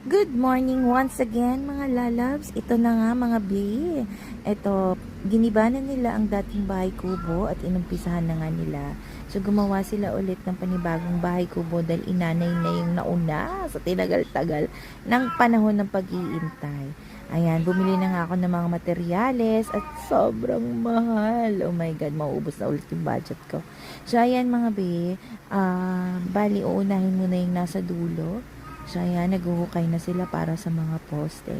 Good morning once again mga lalabs. Ito na nga mga bi. Ito, giniba na nila ang dating bahay kubo at inumpisahan na nga nila. So gumawa sila ulit ng panibagong bahay kubo dahil inanay na yung nauna sa tinagal-tagal ng panahon ng pag-iintay. Ayan, bumili na nga ako ng mga materyales at sobrang mahal. Oh my God, mauubos na ulit yung budget ko. So ayan mga bi, bali uunahin muna yung nasa dulo. So, ayan, naghuhukay na sila para sa mga poste.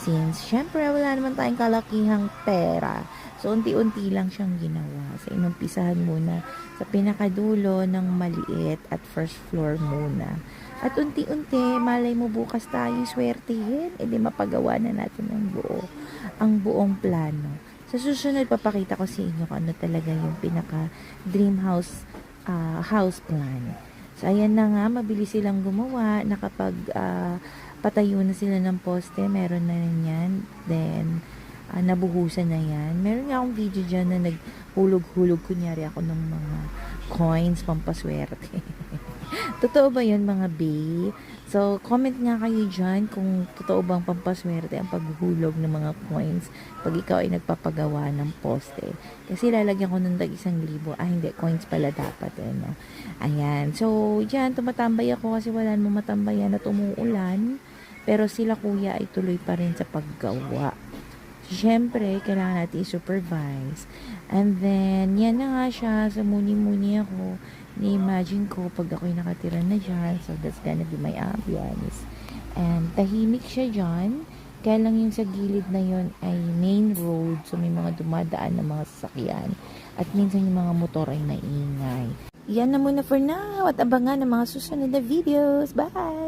Since, syempre, wala naman tayong kalakihang pera. So, unti-unti lang siyang ginawa. So, inumpisahan muna sa pinakadulo ng maliit at first floor muna. At unti-unti, malay mo bukas tayo swertihin. E di mapagawa na natin ang buong plano. Sa susunod, papakita ko sa inyo kung ano talaga yung pinaka dream house house plan. So, ayan na nga, mabilis silang gumawa. Nakapag patayo na sila ng poste, meron na rin yan. Then, nabuhusan na yan. Meron nga akong video dyan na naghulog-hulog, kunyari ako ng mga coins, pampaswerte. Totoo ba yun mga bae? So, comment nga kayo dyan kung totoo bang pampaswerte ang paghuhulog ng mga coins pag ikaw ay nagpapagawa ng poste. Kasi lalagyan ko ng tag-1,000. Hindi, coins pala dapat. No? Ayan. So, dyan, tumatambay ako kasi wala namang matambayan at umuulan. Pero sila kuya ay tuloy pa rin sa paggawa. Siyempre, kailangan natin i-supervise. And then, yan na nga siya. So, muni-muni ako. Ni-imagine ko pag ako'y nakatira na dyan. So, that's gonna be my ambience. And, tahimik siya dyan. Kaya lang yung sa gilid na yon ay main road. So, may mga dumadaan na mga sasakyan. At minsan yung mga motor ay maingay. Yan na muna for now. At abangan ng mga susunod na videos. Bye!